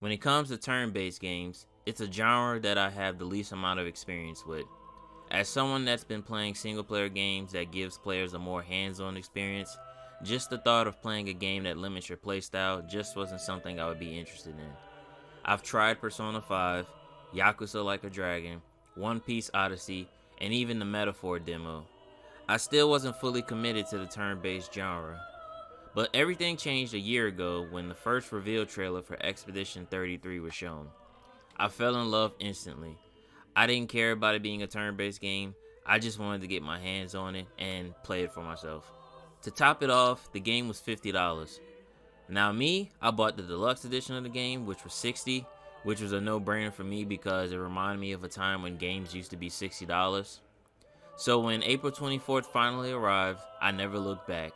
When it comes to turn-based games, it's a genre that I have the least amount of experience with. As someone that's been playing single-player games that gives players a more hands-on experience, just the thought of playing a game that limits your playstyle just wasn't something I would be interested in. I've tried Persona 5, Yakuza Like a Dragon, One Piece Odyssey, and even the Metaphor demo. I still wasn't fully committed to the turn-based genre. But everything changed a year ago when the first reveal trailer for Expedition 33 was shown. I fell in love instantly. I didn't care about it being a turn-based game, I just wanted to get my hands on it and play it for myself. To top it off, the game was $50. Now me, I bought the deluxe edition of the game, which was $60, which was a no-brainer for me because it reminded me of a time when games used to be $60. So when April 24th finally arrived, I never looked back.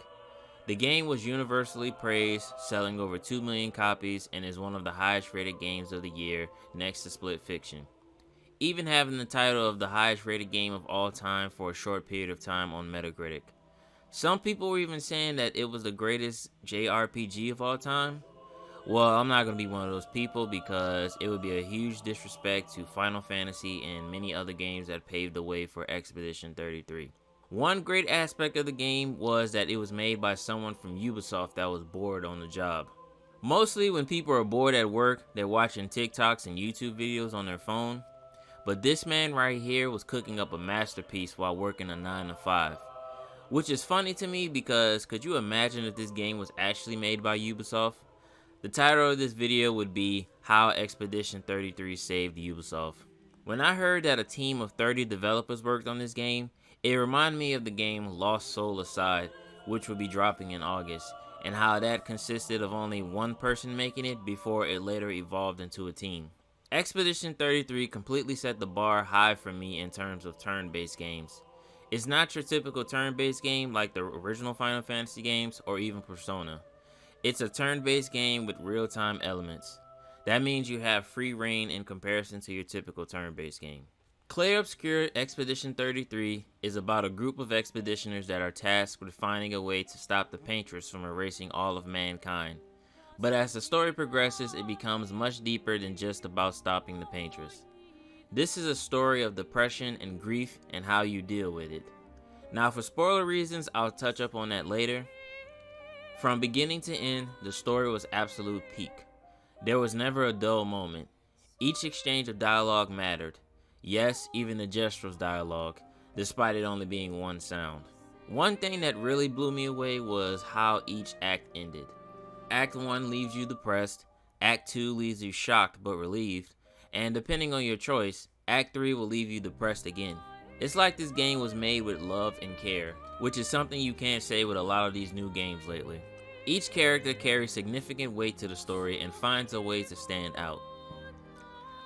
The game was universally praised, selling over 2 million copies, and is one of the highest rated games of the year next to Split Fiction. Even having the title of the highest rated game of all time for a short period of time on Metacritic. Some people were even saying that it was the greatest JRPG of all time. Well, I'm not going to be one of those people because it would be a huge disrespect to Final Fantasy and many other games that paved the way for Expedition 33. One great aspect of the game was that it was made by someone from Ubisoft that was bored on the job. Mostly when people are bored at work, they're watching TikToks and YouTube videos on their phone. But this man right here was cooking up a masterpiece while working a 9 to 5. Which is funny to me because could you imagine if this game was actually made by Ubisoft? The title of this video would be How Expedition 33 Saved Ubisoft. When I heard that a team of 30 developers worked on this game, it reminded me of the game Lost Soul Aside, which will be dropping in August, and how that consisted of only one person making it before it later evolved into a team. Expedition 33 completely set the bar high for me in terms of turn-based games. It's not your typical turn-based game like the original Final Fantasy games or even Persona. It's a turn-based game with real-time elements. That means you have free reign in comparison to your typical turn-based game. Clair Obscur Expedition 33 is about a group of expeditioners that are tasked with finding a way to stop the Paintress from erasing all of mankind. But as the story progresses, it becomes much deeper than just about stopping the Paintress. This is a story of depression and grief and how you deal with it. Now for spoiler reasons, I'll touch up on that later. From beginning to end, the story was absolute peak. There was never a dull moment. Each exchange of dialogue mattered. Yes, even the gesture's dialogue, despite it only being one sound. One thing that really blew me away was how each act ended. Act 1 leaves you depressed, Act 2 leaves you shocked but relieved, and depending on your choice, Act 3 will leave you depressed again. It's like this game was made with love and care, which is something you can't say with a lot of these new games lately. Each character carries significant weight to the story and finds a way to stand out.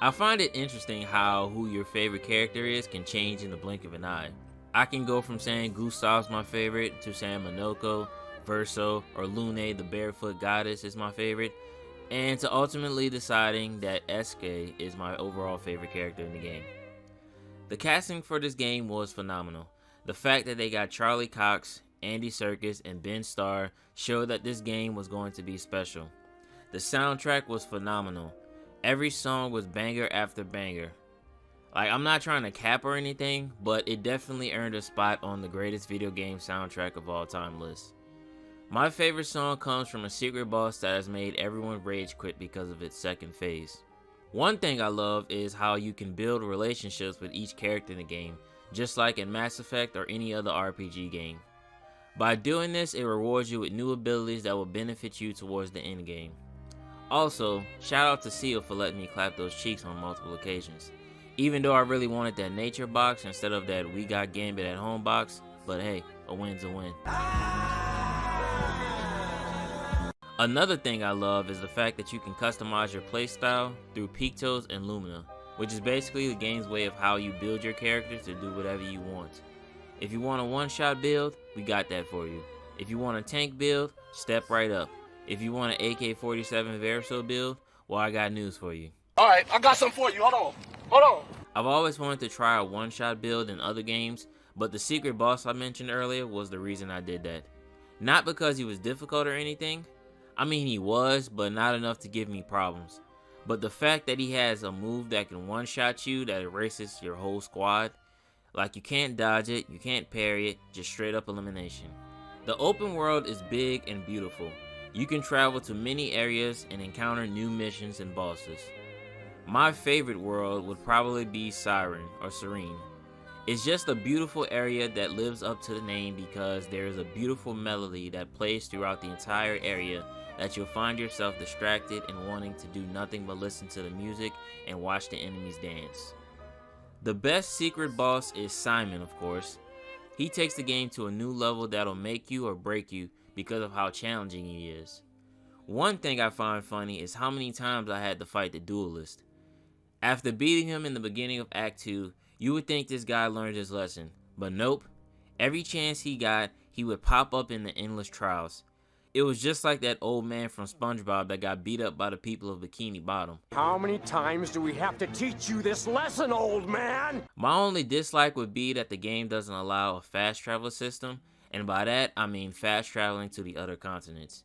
I find it interesting how who your favorite character is can change in the blink of an eye. I can go from saying Gustav's my favorite to saying Minoko, Verso, or Lune the Barefoot Goddess is my favorite, and to ultimately deciding that Eske is my overall favorite character in the game. The casting for this game was phenomenal. The fact that they got Charlie Cox, Andy Serkis, and Ben Starr showed that this game was going to be special. The soundtrack was phenomenal. Every song was banger after banger. Like, I'm not trying to cap or anything, but it definitely earned a spot on the greatest video game soundtrack of all time list. My favorite song comes from a secret boss that has made everyone rage quit because of its second phase. One thing I love is how you can build relationships with each character in the game, just like in Mass Effect or any other RPG game. By doing this, it rewards you with new abilities that will benefit you towards the end game. Also, shout out to Seal for letting me clap those cheeks on multiple occasions. Even though I really wanted that nature box instead of that we got Gambit at home box, but hey, a win's a win. Another thing I love is the fact that you can customize your playstyle through Pictos and Lumina, which is basically the game's way of how you build your character to do whatever you want. If you want a one-shot build, we got that for you. If you want a tank build, step right up. If you want an AK-47 Verso build, well, I got news for you. Alright, I got something for you. Hold on. I've always wanted to try a one-shot build in other games, but the secret boss I mentioned earlier was the reason I did that. Not because he was difficult or anything. I mean, he was, but not enough to give me problems. But the fact that he has a move that can one-shot you that erases your whole squad, like you can't dodge it, you can't parry it, just straight up elimination. The open world is big and beautiful. You can travel to many areas and encounter new missions and bosses. My favorite world would probably be Siren or Serene. It's just a beautiful area that lives up to the name because there is a beautiful melody that plays throughout the entire area that you'll find yourself distracted and wanting to do nothing but listen to the music and watch the enemies dance. The best secret boss is Simon, of course. He takes the game to a new level that'll make you or break you because of how challenging he is. One thing I find funny is how many times I had to fight the duelist. After beating him in the beginning of Act 2, you would think this guy learned his lesson, but nope. Every chance he got, he would pop up in the endless trials. It was just like that old man from SpongeBob that got beat up by the people of Bikini Bottom. How many times do we have to teach you this lesson, old man? My only dislike would be that the game doesn't allow a fast travel system, and by that I mean fast traveling to the other continents.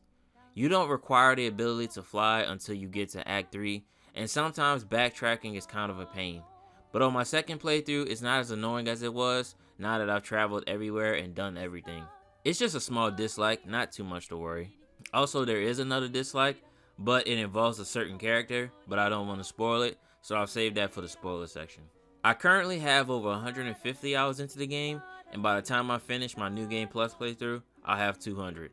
You don't require the ability to fly until you get to Act 3, and sometimes backtracking is kind of a pain. But on my second playthrough, it's not as annoying as it was now that I've traveled everywhere and done everything. It's just a small dislike, not too much to worry. Also, there is another dislike, but it involves a certain character, but I don't want to spoil it, so I'll save that for the spoiler section. I currently have over 150 hours into the game, and by the time I finish my New Game Plus playthrough, I'll have 200.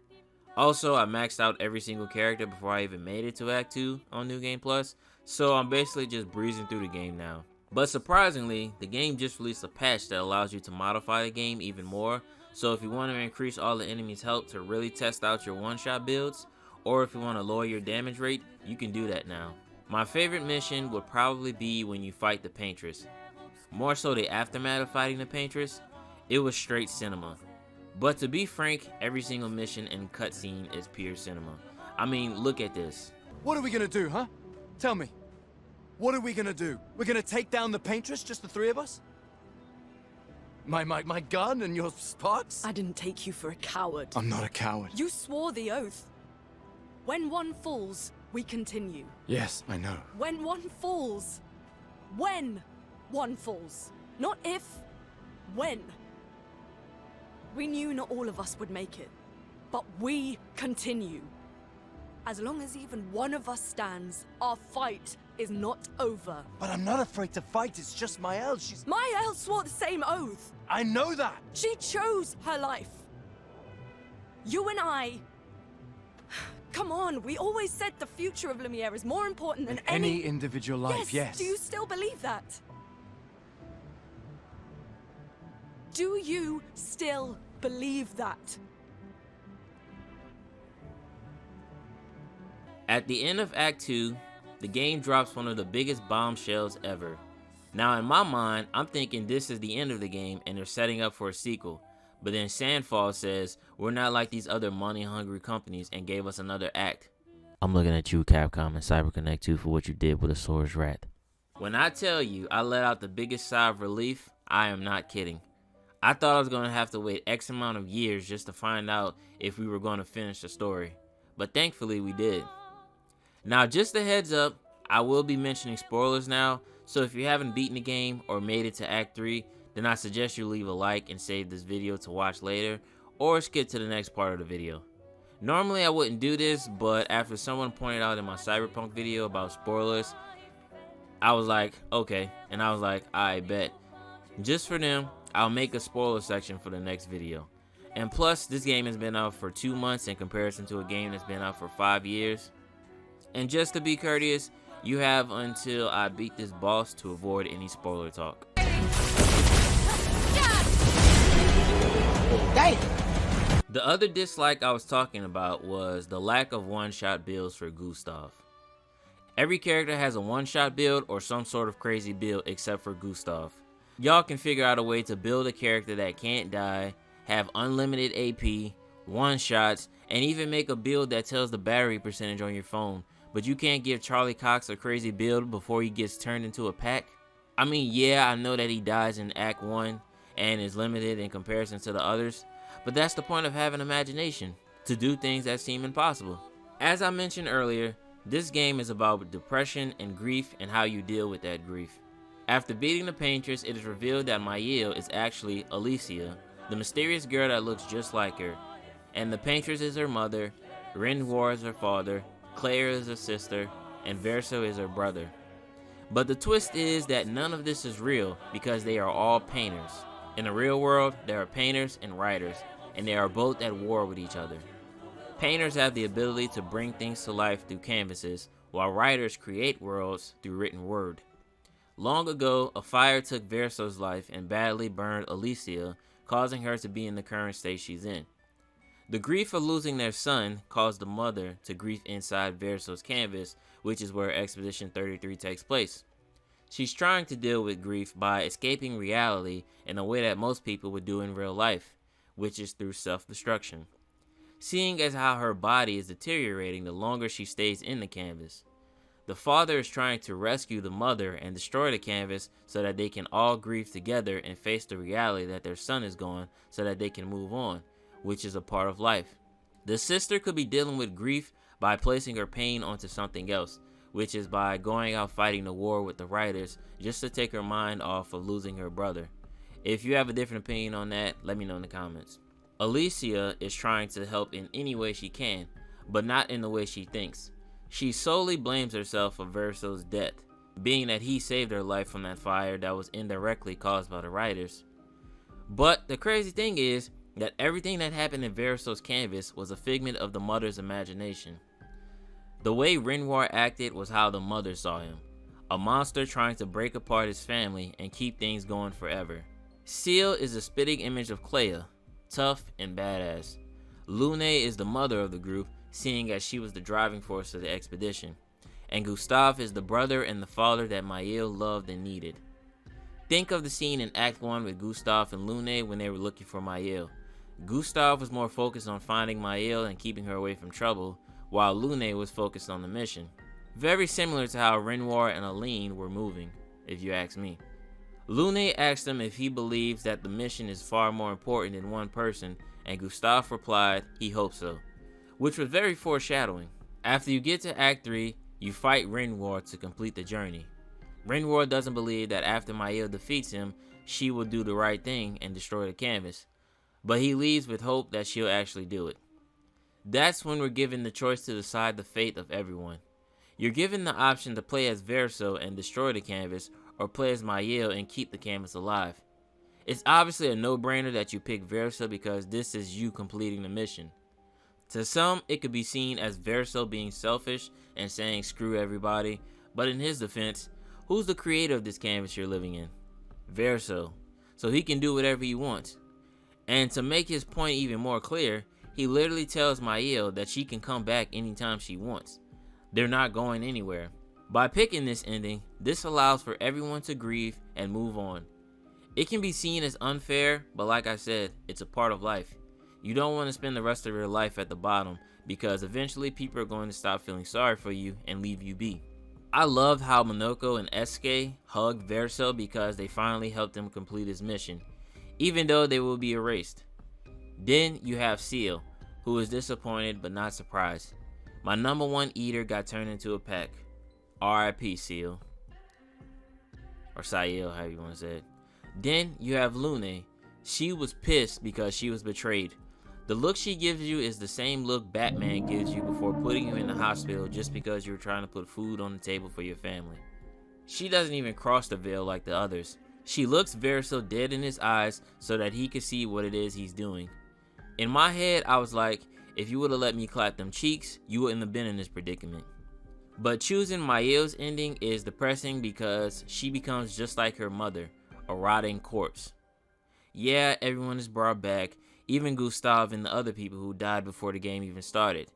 Also, I maxed out every single character before I even made it to Act 2 on New Game Plus, so I'm basically just breezing through the game now. But surprisingly, the game just released a patch that allows you to modify the game even more, so if you want to increase all the enemies' health to really test out your one-shot builds, or if you want to lower your damage rate, you can do that now. My favorite mission would probably be when you fight the Paintress. More so the aftermath of fighting the Paintress, it was straight cinema. But to be frank, every single mission and cutscene is pure cinema. I mean, look at this. What are we gonna do, huh? Tell me. What are we gonna do? We're gonna take down the Paintress, just the three of us? My gun and your sparks? I didn't take you for a coward. I'm not a coward. You swore the oath. When one falls, we continue. Yes, I know. When one falls. When one falls. Not if. When. We knew not all of us would make it. But we continue. As long as even one of us stands, our fight is not over. But I'm not afraid to fight, it's just Maëlle, she's... Maëlle swore the same oath. I know that! She chose her life. You and I... Come on, we always said the future of Lumiere is more important than any individual life, yes. Do you still believe that? Do you still believe that? At the end of Act 2, the game drops one of the biggest bombshells ever. Now in my mind, I'm thinking this is the end of the game and they're setting up for a sequel. But then Sandfall says, we're not like these other money-hungry companies and gave us another act. I'm looking at you, Capcom and CyberConnect 2 for what you did with Asora's Wrath. When I tell you I let out the biggest sigh of relief, I am not kidding. I thought I was going to have to wait X amount of years just to find out if we were going to finish the story. But thankfully we did. Now just a heads up, I will be mentioning spoilers now, so if you haven't beaten the game or made it to Act 3, then I suggest you leave a like and save this video to watch later, or skip to the next part of the video. Normally I wouldn't do this, but after someone pointed out in my Cyberpunk video about spoilers, I was like, okay, and I was like, I bet. Just for them, I'll make a spoiler section for the next video. And plus, this game has been out for 2 months in comparison to a game that's been out for 5 years. And just to be courteous, you have until I beat this boss to avoid any spoiler talk. Damn. The other dislike I was talking about was the lack of one-shot builds for Gustav. Every character has a one-shot build or some sort of crazy build except for Gustav. Y'all can figure out a way to build a character that can't die, have unlimited AP, one-shots, and even make a build that tells the battery percentage on your phone. But you can't give Charlie Cox a crazy build before he gets turned into a pack? I mean, yeah, I know that he dies in Act 1 and is limited in comparison to the others, but that's the point of having imagination, to do things that seem impossible. As I mentioned earlier, This game is about depression and grief and how you deal with that grief. After beating the Paintress, it is revealed that Mael is actually Alicia, the mysterious girl that looks just like her, and the Paintress is her mother, Renoir is her father, Claire is her sister, and Verso is her brother. But the twist is that none of this is real because they are all painters. In the real world, there are painters and writers, and they are both at war with each other. Painters have the ability to bring things to life through canvases, while writers create worlds through written word. Long ago, a fire took Verso's life and badly burned Alicia, causing her to be in the current state she's in. The grief of losing their son caused the mother to grieve inside Verso's canvas, which is where Expedition 33 takes place. She's trying to deal with grief by escaping reality in a way that most people would do in real life, which is through self-destruction. Seeing as how her body is deteriorating the longer she stays in the canvas. The father is trying to rescue the mother and destroy the canvas so that they can all grieve together and face the reality that their son is gone so that they can move on, which is a part of life. The sister could be dealing with grief by placing her pain onto something else, which is by going out fighting the war with the writers just to take her mind off of losing her brother. If you have a different opinion on that, let me know in the comments. Alicia is trying to help in any way she can, but not in the way she thinks. She solely blames herself for Verso's death, being that he saved her life from that fire that was indirectly caused by the writers. But the crazy thing is that everything that happened in Verso's canvas was a figment of the mother's imagination. The way Renoir acted was how the mother saw him, a monster trying to break apart his family and keep things going forever. Seal is a spitting image of Clea, tough and badass. Lune is the mother of the group, seeing as she was the driving force of the expedition, and Gustave is the brother and the father that Mael loved and needed. Think of the scene in Act 1 with Gustave and Lune when they were looking for Mael. Gustave was more focused on finding Mael and keeping her away from trouble, while Lune was focused on the mission. Very similar to how Renoir and Aline were moving, if you ask me. Lune asked him if he believes that the mission is far more important than one person, and Gustave replied he hoped so, which was very foreshadowing. After you get to Act 3, you fight Renoir to complete the journey. Renoir doesn't believe that after Mael defeats him, she will do the right thing and destroy the canvas, but he leaves with hope that she'll actually do it. That's when we're given the choice to decide the fate of everyone. You're given the option to play as Verso and destroy the canvas, or play as Mael and keep the canvas alive. It's obviously a no-brainer that you pick Verso because this is you completing the mission. To some, it could be seen as Verso being selfish and saying screw everybody, but in his defense, who's the creator of this canvas you're living in? Verso, so he can do whatever he wants. And to make his point even more clear, he literally tells Mael that she can come back anytime she wants. They're not going anywhere. By picking this ending, this allows for everyone to grieve and move on. It can be seen as unfair, but like I said, it's a part of life. You don't want to spend the rest of your life at the bottom because eventually people are going to stop feeling sorry for you and leave you be. I love how Monoko and Esuke hugged Verso because they finally helped him complete his mission, even though they will be erased. Then you have Seal, who is disappointed but not surprised. My number one eater got turned into a pack. R.I.P. Seal. Or Sael, however you want to say it. Then you have Lune. She was pissed because she was betrayed. The look she gives you is the same look Batman gives you before putting you in the hospital just because you were trying to put food on the table for your family. She doesn't even cross the veil like the others. She looks Verso dead in his eyes so that he could see what it is he's doing. In my head, I was like, if you would have let me clap them cheeks, you wouldn't have been in this predicament. But choosing Mael's ending is depressing because she becomes just like her mother, a rotting corpse. Yeah, everyone is brought back, even Gustave and the other people who died before the game even started.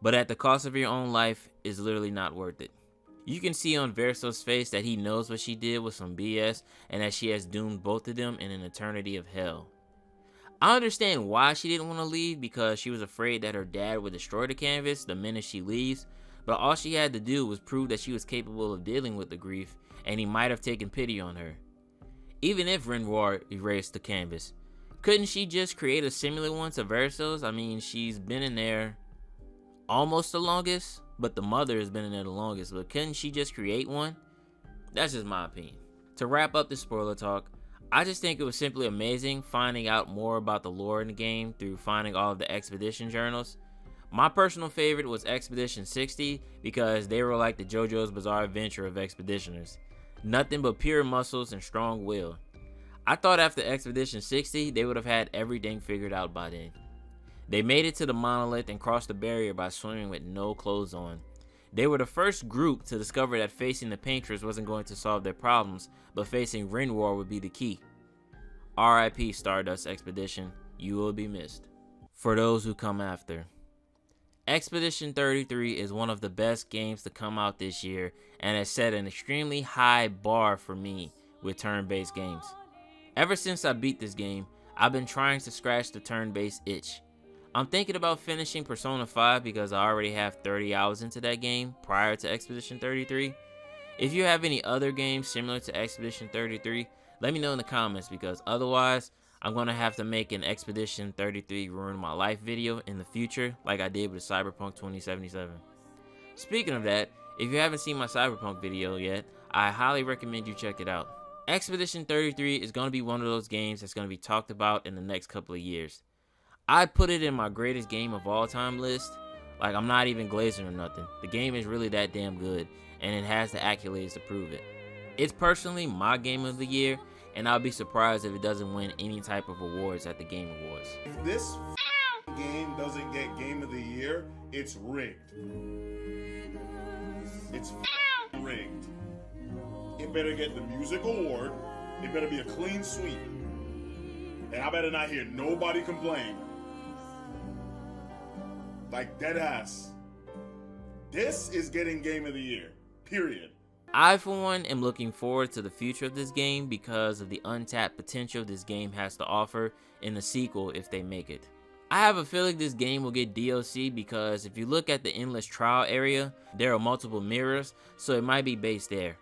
But at the cost of your own life is literally not worth it. You can see on Verso's face that he knows what she did was some BS and that she has doomed both of them in an eternity of hell. I understand why she didn't want to leave because she was afraid that her dad would destroy the canvas the minute she leaves, but all she had to do was prove that she was capable of dealing with the grief and he might have taken pity on her. Even if Renoir erased the canvas, couldn't she just create a similar one to Verso's? I mean, she's been in there almost the longest. but the mother has been in there the longest. But couldn't she just create one? That's just my opinion. To wrap up this spoiler talk, I just think it was simply amazing finding out more about the lore in the game through finding all of the expedition journals. My personal favorite was Expedition 60 because they were like the JoJo's Bizarre Adventure of expeditioners. Nothing but pure muscles and strong will. I thought after Expedition 60 they would have had everything figured out by then. They made it to the monolith and crossed the barrier by swimming with no clothes on. They were the first group to discover that facing the Painters wasn't going to solve their problems, but facing Rinwar would be the key. R.I.P. Stardust Expedition, you will be missed. For those who come after. Expedition 33 is one of the best games to come out this year and has set an extremely high bar for me with turn-based games. Ever since I beat this game, I've been trying to scratch the turn-based itch. I'm thinking about finishing Persona 5 because I already have 30 hours into that game prior to Expedition 33. If you have any other games similar to Expedition 33, let me know in the comments because otherwise, I'm going to have to make an Expedition 33 Ruin My Life video in the future like I did with Cyberpunk 2077. Speaking of that, if you haven't seen my Cyberpunk video yet, I highly recommend you check it out. Expedition 33 is going to be one of those games that's going to be talked about in the next couple of years. I put it in my greatest game of all time list. Like, I'm not even glazing or nothing. The game is really that damn good, and it has the accolades to prove it. It's personally my game of the year, and I'll be surprised if it doesn't win any type of awards at the Game Awards. If this game doesn't get Game of the Year, it's rigged. It's rigged. It better get the music award. It better be a clean sweep. And I better not hear nobody complain. Like, dead ass. This is getting Game of the Year. Period. I, for one, am looking forward to the future of this game because of the untapped potential this game has to offer in the sequel if they make it. I have a feeling this game will get DLC because if you look at the endless trial area, there are multiple mirrors, so it might be based there.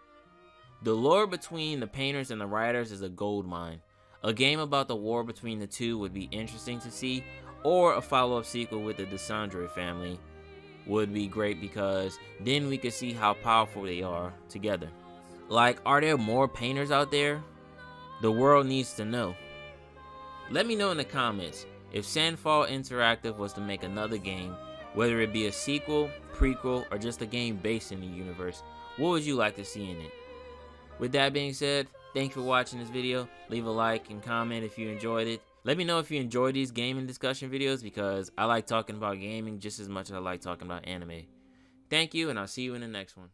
The lore between the painters and the writers is a gold mine. A game about the war between the two would be interesting to see, or a follow-up sequel with the DeSandre family would be great because then we could see how powerful they are together. Like, are there more painters out there? The world needs to know. Let me know in the comments if Sandfall Interactive was to make another game, whether it be a sequel, prequel, or just a game based in the universe, what would you like to see in it? With that being said, thanks for watching this video. Leave a like and comment if you enjoyed it. Let me know if you enjoy these gaming discussion videos because I like talking about gaming just as much as I like talking about anime. Thank you, and I'll see you in the next one.